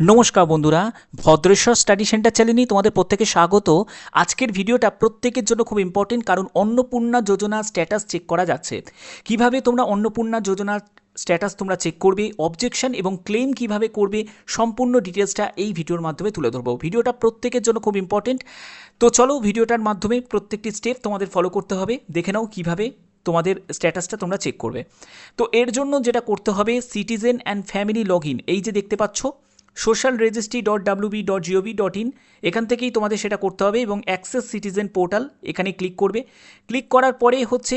নমস্কার বন্ধুরা, Bhadreswar study centre চ্যানেলে তোমাদের প্রত্যেকে স্বাগত। আজকের ভিডিওটা প্রত্যেকের জন্য খুব ইম্পর্টেন্ট, কারণ অন্নপূর্ণা যোজনা স্ট্যাটাস চেক করা যাচ্ছে। কিভাবে তোমরা অন্নপূর্ণা যোজনা স্ট্যাটাস তোমরা চেক করবে, অবজেকশন এবং ক্লেম কিভাবে করবে, সম্পূর্ণ ডিটেলসটা এই ভিডিওর মাধ্যমে তুলে ধরবো। ভিডিওটা প্রত্যেকের জন্য খুব ইম্পর্টেন্ট। তো চলো, ভিডিওটার মাধ্যমে প্রত্যেকটি স্টেপ তোমাদের ফলো করতে হবে। দেখে নাও কিভাবে তোমাদের স্ট্যাটাসটা তোমরা চেক করবে। তো এর জন্য যেটা করতে হবে, citizen and family log in, এই যে দেখতে পাচ্ছ socialregistry.wb.gov.in, এখান থেকেই তোমাদের সেটা করতে হবে এবং অ্যাক্সেস সিটিজেন পোর্টাল এখানে ক্লিক করবে। ক্লিক করার পরে হচ্ছে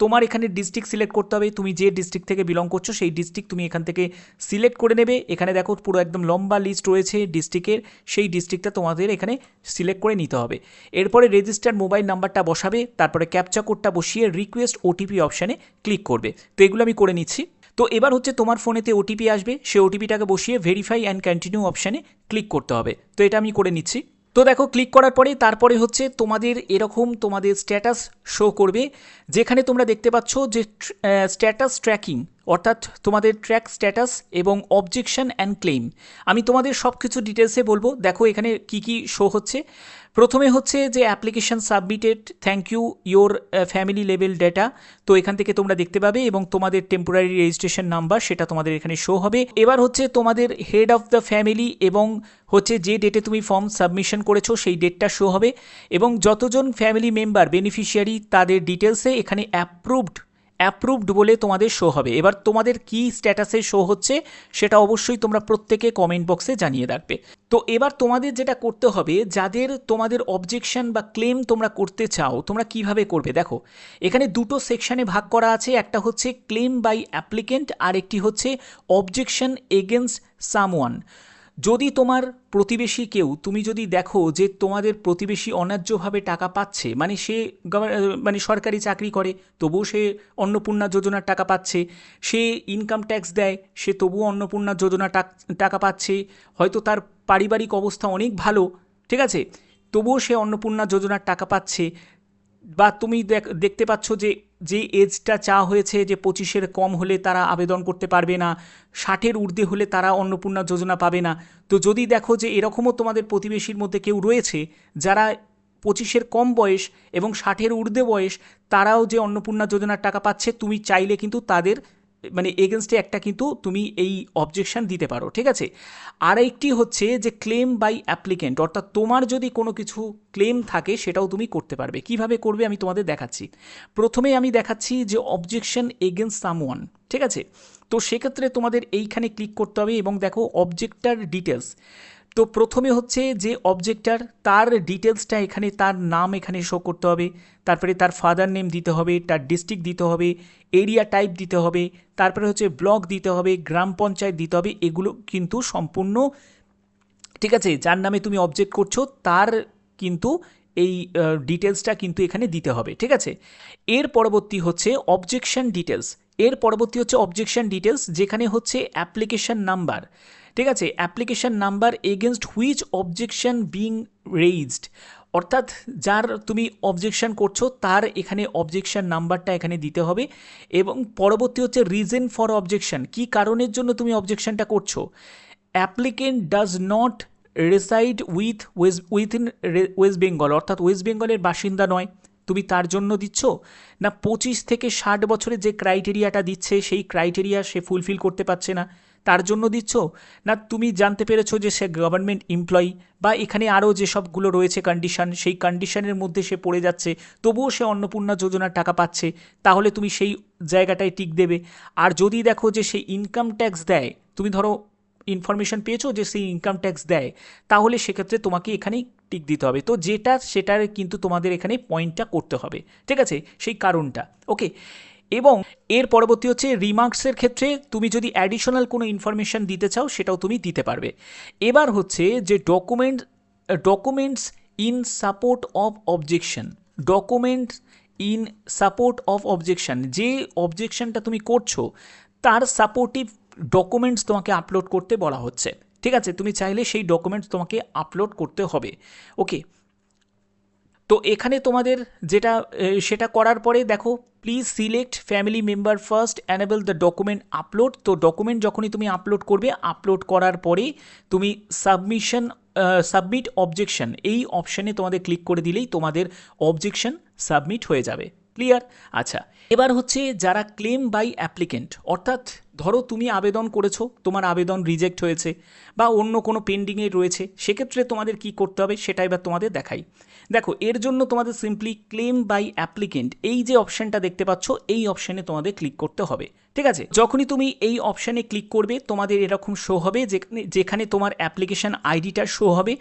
তোমার এখানে ডিস্ট্রিক্ট সিলেক্ট করতে হবে। তুমি যে ডিস্ট্রিক্ট থেকে বিলং করছো সেই ডিস্ট্রিক্ট তুমি এখান থেকে সিলেক্ট করে নেবে। এখানে দেখো পুরো একদম লম্বা লিস্ট রয়েছে ডিস্ট্রিক্টের, সেই ডিস্ট্রিক্টটা তোমাদের এখানে সিলেক্ট করে নিতে হবে। এরপরে রেজিস্টার মোবাইল নাম্বারটা বসাবে, তারপরে ক্যাপচা কোডটা বসিয়ে রিকোয়েস্ট ওটিপি অপশানে ক্লিক করবে। তো এগুলো আমি করে নিচ্ছি। তো এবার হচ্ছে তোমার ফোনেতে ওটিপি আসবে, সেই ওটিপিটাকে বসিয়ে ভেরিফাই অ্যান্ড কন্টিনিউ অপশানে ক্লিক করতে হবে। তো এটা আমি করে নিচ্ছি। তো দেখো, ক্লিক করার পরে তারপরে হচ্ছে তোমাদের এরকম তোমাদের স্ট্যাটাস শো করবে, যেখানে তোমরা দেখতে পাচ্ছ যে স্ট্যাটাস ট্র্যাকিং, অর্থাৎ তোমাদের ট্র্যাক স্ট্যাটাস এবং অবজেকশন অ্যান্ড ক্লেম। আমি তোমাদের সব কিছু ডিটেলসে বলবো। দেখো এখানে কি কি শো হচ্ছে। প্রথমে হচ্ছে যে application submitted, thank you your family level data. তো এখান থেকে তোমরা দেখতে পাবে এবং তোমাদের টেম্পোরারি রেজিস্ট্রেশন নাম্বার সেটা তোমাদের এখানে শো হবে। এবার হচ্ছে তোমাদের হেড অফ দ্য ফ্যামিলি এবং হচ্ছে যে ডেটে তুমি ফর্ম সাবমিশন করেছো সেই ডেটটা শো হবে, এবং যতজন ফ্যামিলি মেম্বার বেনিফিশিয়ারি তাদের ডিটেলসে এখানে অ্যাপ্রুভড বলে তোমাদের শো হবে। এবার তোমাদের কি স্ট্যাটাসে শো হচ্ছে সেটা অবশ্যই তোমরা প্রত্যেকে কমেন্ট বক্সে জানিয়ে রাখবে। তো এবার তোমাদের যেটা করতে হবে, যাদের তোমাদের অবজেকশন বা ক্লেম তোমরা করতে চাও, তোমরা কিভাবে করবে দেখো, এখানে দুটো সেকশনে ভাগ করা আছে। একটা হচ্ছে ক্লেম বাই অ্যাপ্লিকেন্ট, আর একটি হচ্ছে অবজেকশন এগেনস্ট সামওয়ান। যদি তোমার প্রতিবেশী কেউ, তুমি যদি দেখো যে তোমাদের প্রতিবেশী অন্যায্যভাবে টাকা পাচ্ছে, মানে সে মানে সরকারি চাকরি করে তবুও সে অন্নপূর্ণা যোজনার টাকা পাচ্ছে, সে ইনকাম ট্যাক্স দেয় সে তবুও অন্নপূর্ণা যোজনা টাকা পাচ্ছে, হয়তো তার পারিবারিক অবস্থা অনেক ভালো, ঠিক আছে, তবুও সে অন্নপূর্ণা যোজনার টাকা পাচ্ছে, বা তুমি দেখতে পাচ্ছ যে যে এজটা চাওয়া হয়েছে যে 25-এর কম হলে তারা আবেদন করতে পারবে না, 60-এর ঊর্ধ্বে হলে তারা অন্নপূর্ণা যোজনা পাবে না। তো যদি দেখো যে এরকমও তোমাদের প্রতিবেশীর মধ্যে কেউ রয়েছে যারা 25-এর কম বয়স এবং 60-এর ঊর্ধ্বে বয়স, তারাও যে অন্নপূর্ণা যোজনার টাকা পাচ্ছে, তুমি চাইলে কিন্তু তাদের মানে এগেনস্টে একটা কিন্তু তুমি এই অবজেকশন দিতে পারো, ঠিক আছে। আর একটি হচ্ছে যে ক্লেম বাই অ্যাপ্লিকেন্ট, অর্থাৎ তোমার যদি কোনো কিছু ক্লেম থাকে সেটাও তুমি করতে পারবে। কিভাবে করবে আমি তোমাদের দেখাচ্ছি। প্রথমে আমি দেখাচ্ছি যে অবজেকশন এগেনস্ট সামওয়ান, ঠিক আছে। তো সেক্ষেত্রে তোমাদের এইখানে ক্লিক করতে হবে এবং দেখো অবজেক্টার ডিটেলস। তো প্রথমে হচ্ছে যে অবজেক্টার, তার ডিটেলসটা এখানে, তার নাম এখানে শো করতে হবে, তারপরে তার ফাদার নেম দিতে হবে, তার ডিস্ট্রিক্ট দিতে হবে, এরিয়া টাইপ দিতে হবে, তারপরে হচ্ছে ব্লক দিতে হবে, গ্রাম পঞ্চায়েত দিতে হবে। এগুলো কিন্তু সম্পূর্ণ, ঠিক আছে, যার নামে তুমি অবজেক্ট করছো তার কিন্তু এই ডিটেলসটা কিন্তু এখানে দিতে হবে, ঠিক আছে। এর পরবর্তী হচ্ছে অবজেকশন ডিটেলস। এর পরবর্তী হচ্ছে অবজেকশন ডিটেলস, যেখানে হচ্ছে অ্যাপ্লিকেশন নাম্বার, ঠিক আছে, application number against which objection being raised, অর্থাৎ যার তুমি অবজেকশন করছো তার এখানে অবজেকশন নাম্বারটা এখানে দিতে হবে। এবং পরবর্তী হচ্ছে রিজন ফর অবজেকশন, কী কারণের জন্য তুমি অবজেকশনটা করছো। Applicant does not reside within West Bengal, অর্থাৎ ওয়েস্ট বেঙ্গলের বাসিন্দা নয়, তুমি তার জন্য দিচ্ছ না। 25 থেকে 60 বছরে যে ক্রাইটেরিয়াটা দিচ্ছে সেই ক্রাইটেরিয়া সে ফুলফিল করতে পারছে না তার জন্য দিচ্ছ, না তুমি জানতে পেরেছো যে সে গভর্নমেন্ট এমপ্লয়ি, বা এখানে আরও যেসবগুলো রয়েছে কন্ডিশন, সেই কন্ডিশনের মধ্যে সে পড়ে যাচ্ছে তবুও সে অন্নপূর্ণা যোজনার টাকা পাচ্ছে, তাহলে তুমি সেই জায়গাটায় টিক দেবে। আর যদি দেখো যে সে ইনকাম ট্যাক্স দেয়, তুমি ধরো ইনফরমেশন পেয়েছো যে সেই ইনকাম ট্যাক্স দেয়, তাহলে সেক্ষেত্রে তোমাকে এখানেই টিক দিতে হবে। তো যেটা সেটার কিন্তু তোমাদের এখানে পয়েন্টটা করতে হবে, ঠিক আছে, সেই কারণটা, ওকে। এবং এর পরবর্তী হচ্ছে রিমার্কসের ক্ষেত্রে তুমি যদি অ্যাডিশনাল কোনো ইনফরমেশান দিতে চাও সেটাও তুমি দিতে পারবে। এবার হচ্ছে যে documents in support of objection, documents in support of objection, যে অবজেকশনটা তুমি করছো তার সাপোর্টিভ ডকুমেন্টস তোমাকে আপলোড করতে বলা হচ্ছে, ঠিক আছে। তুমি চাইলে সেই ডকুমেন্টস তোমাকে আপলোড করতে হবে, ওকে। তো এখানে তোমাদের যেটা সেটা করার পরে দেখো please select family member first enable the document upload. তো ডকুমেন্ট যখনই তুমি আপলোড করবে, আপলোড করার পরেই তুমি সাবমিট অবজেকশন এই অপশানে তোমাদের ক্লিক করে দিলেই তোমাদের অবজেকশন সাবমিট হয়ে যাবে। ক্লিয়ার? আচ্ছা, এবার হচ্ছে যারা ক্লেম বাই অ্যাপ্লিকেন্ট, অর্থাৎ ধরো তুমি আবেদন করেছো, তোমার আবেদন রিজেক্ট হয়েছে বা অন্য কোনো পেন্ডিংয়ে রয়েছে, সেক্ষেত্রে তোমাদের কি করতে হবে সেটা এবার তোমাদের দেখাই। দেখো, এর জন্য তোমাদের সিম্পলি ক্লেম বাই অ্যাপ্লিকেন্ট এই যে অপশানটা দেখতে পাচ্ছ, এই অপশানে তোমাদের ক্লিক করতে হবে। ঠিক আছে? যখনই তুমি এই অপশানে ক্লিক করবে তোমাদের এরকম শো হবে, যেখানে তোমার অ্যাপ্লিকেশান আইডিটা শো হবে,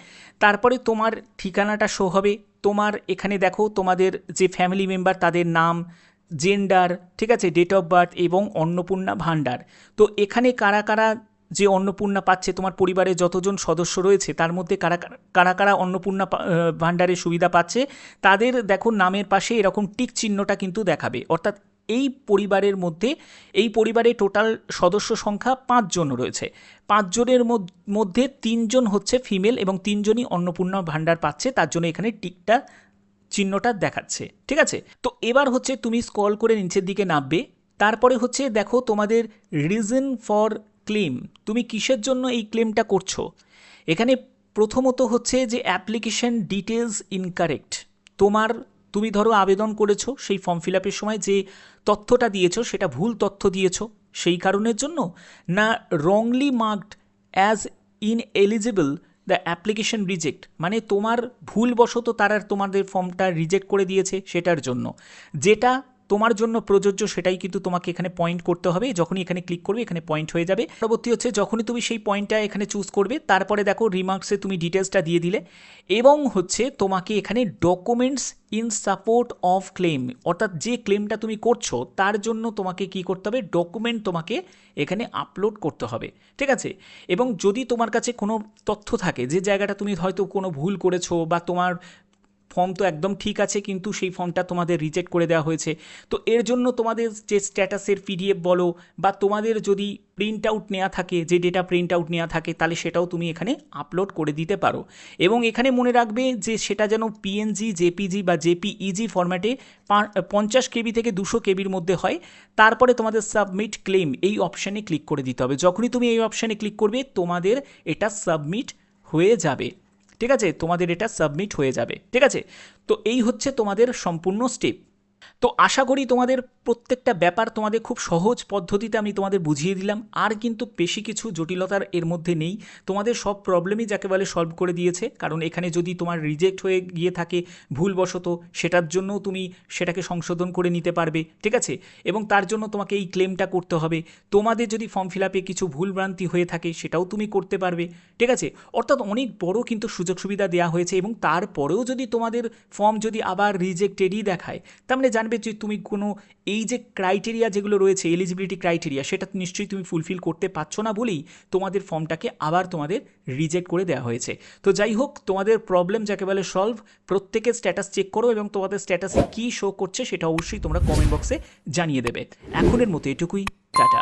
তারপরে তোমার ঠিকানাটা শো হবে, তোমার এখানে দেখো তোমাদের যে ফ্যামিলি মেম্বার তাদের নাম, জেন্ডার, ঠিক আছে, ডেট অফ বার্থ এবং অন্নপূর্ণা ভাণ্ডার। তো এখানে কারা কারা যে অন্নপূর্ণা পাচ্ছে, তোমার পরিবারে যতজন সদস্য রয়েছে তার মধ্যে কারা কারা অন্নপূর্ণা ভাণ্ডারের সুবিধা পাচ্ছে, তাদের দেখো নামের পাশে এরকম টিক চিহ্নটা কিন্তু দেখাবে। অর্থাৎ এই পরিবারের মধ্যে, এই পরিবারে টোটাল সদস্য সংখ্যা 5 জন রয়েছে, 5 জনের মধ্যে 3 জন হচ্ছে ফিমেল এবং 3 জনই অন্নপূর্ণা ভাণ্ডার পাচ্ছে, তার জন্য এখানে টিকটা চিহ্নটা দেখাচ্ছে। ঠিক আছে? তো এবার হচ্ছে তুমি স্ক্রল করে নিচের দিকে নামবে, তারপরে হচ্ছে দেখো তোমাদের রিজন ফর ক্লেম, তুমি কিসের জন্য এই ক্লেমটা করছো। এখানে প্রথমত হচ্ছে যে অ্যাপ্লিকেশন ডিটেলস ইনকারেক্ট, তুমি ধরো আবেদন করেছো, সেই ফর্ম ফিল আপের সময় যে তথ্যটা দিয়েছো সেটা ভুল তথ্য দিয়েছো, সেই কারণের জন্য, না wrongly marked as ineligible the application reject, মানে তোমার ভুলবশত তারা তোমাদের ফর্মটা রিজেক্ট করে দিয়েছে সেটার জন্য, যেটা তোমার জন্য প্রযোজ্য সেটাই কিন্তু তোমাকে এখানে পয়েন্ট করতে হবে। যখনই এখানে ক্লিক করবে এখানে পয়েন্ট হয়ে যাবে। পরবর্তী হচ্ছে যখনই তুমি সেই পয়েন্টটা এখানে চুজ করবে, তারপরে দেখো রিমার্কসে তুমি ডিটেলসটা দিয়ে দিলে এবং হচ্ছে তোমাকে এখানে documents in support of clans, অর্থাৎ যে ক্লেমটা তুমি করছো তার জন্য তোমাকে কি করতে হবে, ডকুমেন্ট তোমাকে এখানে আপলোড করতে হবে। ঠিক আছে? এবং যদি তোমার কাছে কোনো তথ্য থাকে যে জায়গাটা তুমি হয়তো কোনো ভুল করেছো বা তোমার ফর্ম তো একদম ঠিক আছে কিন্তু সেই ফর্মটা তোমাদের রিজেক্ট করে দেওয়া হয়েছে, তো এর জন্য তোমাদের যে স্ট্যাটাসের পিডিএফ বলো বা তোমাদের যদি প্রিন্ট আউট নেওয়া থাকে, যে ডেটা প্রিন্ট আউট নেওয়া থাকে, তাহলে সেটাও তুমি এখানে আপলোড করে দিতে পারো। এবং এখানে মনে রাখবে যে সেটা যেন পিএনজি, জেপিজি বা জেপিইজি ফরম্যাটে 50 কেবি থেকে 200 কেবির মধ্যে হয়। তারপরে তোমাদের সাবমিট ক্লেম এই অপশানে ক্লিক করে দিতে হবে। যখনই তুমি এই অপশানে ক্লিক করবে তোমাদের এটা সাবমিট হয়ে যাবে। ঠিক আছে? তোমাদের এটা সাবমিট হয়ে যাবে। ঠিক আছে? তো এই হচ্ছে তোমাদের সম্পূর্ণ স্টেপ। তো আশা করি তোমাদের প্রত্যেকটা ব্যাপার তোমাদের খুব সহজ পদ্ধতিতে আমি তোমাদের বুঝিয়ে দিলাম, আর কিন্তু বেশি কিছু জটিলতার এর মধ্যে নেই। তোমাদের সব প্রবলেমই যাকে বলে সলভ করে দিয়েছে, কারণ এখানে যদি তোমার রিজেক্ট হয়ে গিয়ে থাকে ভুলবশত, সেটার জন্যও তুমি সেটাকে সংশোধন করে নিতে পারবে। ঠিক আছে? এবং তার জন্য তোমাকে এই ক্লেমটা করতে হবে। তোমাদের যদি ফর্ম ফিল আপে কিছু ভুলভ্রান্তি হয়ে থাকে সেটাও তুমি করতে পারবে। ঠিক আছে? অর্থাৎ অনেক বড় কিন্তু সুযোগ সুবিধা দেওয়া হয়েছে, এবং তারপরেও যদি তোমাদের ফর্ম যদি আবার রিজেক্টেডই দেখায়, তার মানে জানবে যে তুমি কোনো এই যে ক্রাইটেরিয়া যেগুলো রয়েছে, এলিজিবিলিটি ক্রাইটেরিয়া, সেটা নিশ্চয়ই তুমি ফুলফিল করতে পারছো না বলেই তোমাদের ফর্মটাকে আবার তোমাদের রিজেক্ট করে দেওয়া হয়েছে। তো যাই হোক, তোমাদের প্রবলেম যাকে বলে সলভ। প্রত্যেকের স্ট্যাটাস চেক করো এবং তোমাদের স্ট্যাটাসে কী শো করছে সেটা অবশ্যই তোমরা কমেন্ট বক্সে জানিয়ে দেবে। এখনের মতো এটুকুই, টাটা।